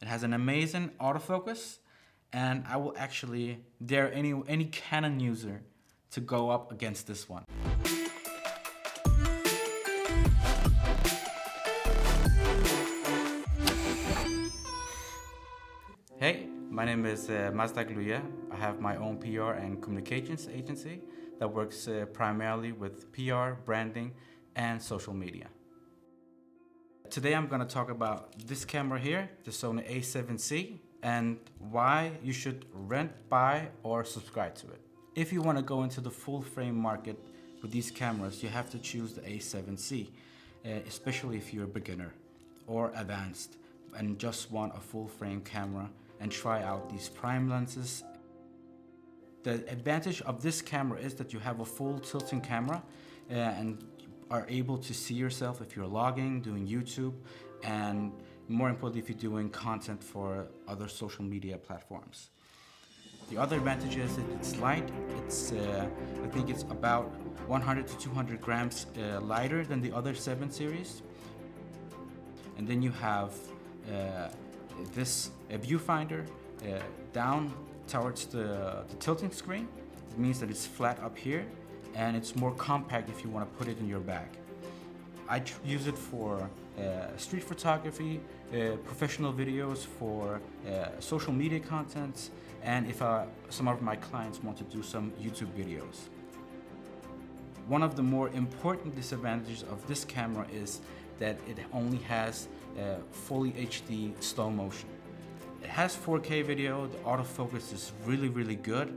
It has an amazing autofocus, and I will actually dare any Canon user to go up against this one. Hey, my name is Mazdak Luyeh. I have my own PR and communications agency that works primarily with PR, branding, and social media. Today I'm going to talk about this camera here, the Sony A7C, and why you should rent, buy, or subscribe to it. If you want to go into the full frame market with these cameras, you have to choose the A7C, especially if you're a beginner or advanced and just want a full frame camera and try out these prime lenses. The advantage of this camera is that you have a full tilting camera and are able to see yourself if you're logging, doing YouTube, and more importantly, if you're doing content for other social media platforms. The other advantage is that it's light. I think it's about 100 to 200 grams lighter than the other 7 series. And then you have this viewfinder down towards the tilting screen. It means that it's flat up here and it's more compact if you want to put it in your bag. I use it for street photography, professional videos, for social media content, and if some of my clients want to do some YouTube videos. One of the more important disadvantages of this camera is that it only has fully HD slow motion. It has 4K video, the autofocus is really good,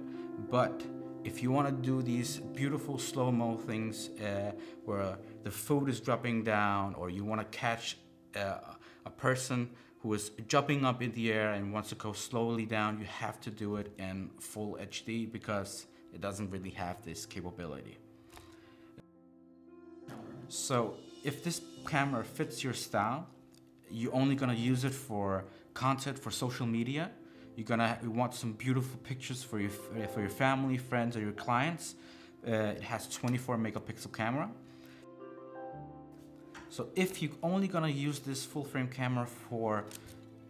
but if you want to do these beautiful slow-mo things where the food is dropping down, or you want to catch a person who is jumping up in the air and wants to go slowly down, you have to do it in full HD because it doesn't really have this capability. So if this camera fits your style, you're only going to use it for content for social media. You want some beautiful pictures for your family, friends, or your clients. It has 24 megapixel camera. So if you're only gonna use this full frame camera for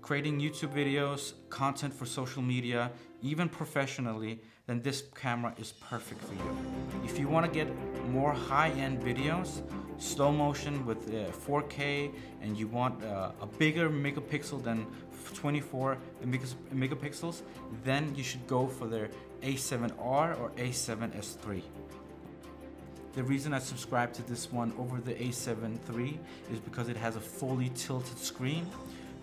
creating YouTube videos, content for social media, even professionally, then this camera is perfect for you. If you want to get more high-end videos, slow motion with 4K, and you want a bigger megapixel than 24 megapixels, then you should go for their A7R or A7S3. The reason I subscribe to this one over the A7 III is because it has a fully tilted screen.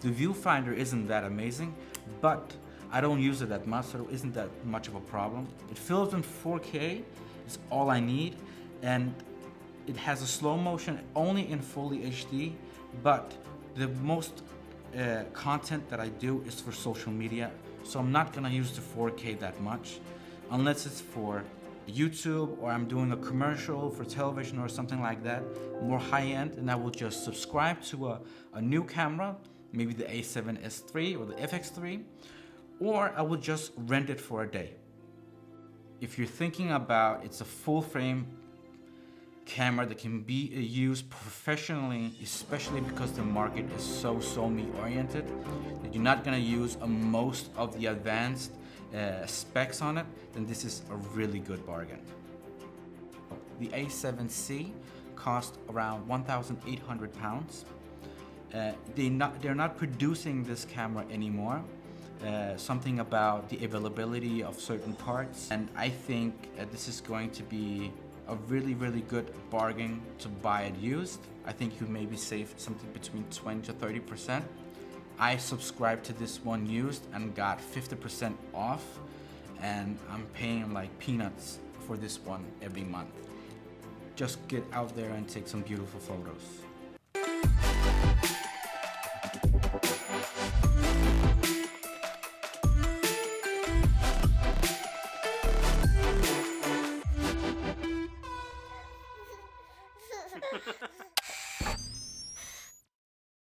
The viewfinder isn't that amazing, but I don't use it that much, so it isn't that much of a problem. It films in 4K, it's all I need, and it has a slow motion only in fully HD, but the most content that I do is for social media, so I'm not gonna use the 4K that much, unless it's for YouTube or I'm doing a commercial for television or something like that, more high-end, and I will just subscribe to a new camera, maybe the A7S III or the FX3, or I will just rent it for a day. If you're thinking about it's a full frame camera that can be used professionally, especially because the market is so Sony oriented, that you're not gonna use most of the advanced specs on it, then this is a really good bargain. The A7C cost around 1,800 pounds. They're not producing this camera anymore. Something about the availability of certain parts, and I think this is going to be a really good bargain to buy it used. I think you maybe save something between 20 to 30%. I subscribed to this one used and got 50% off, and I'm paying like peanuts for this one every month. Just get out there and take some beautiful photos.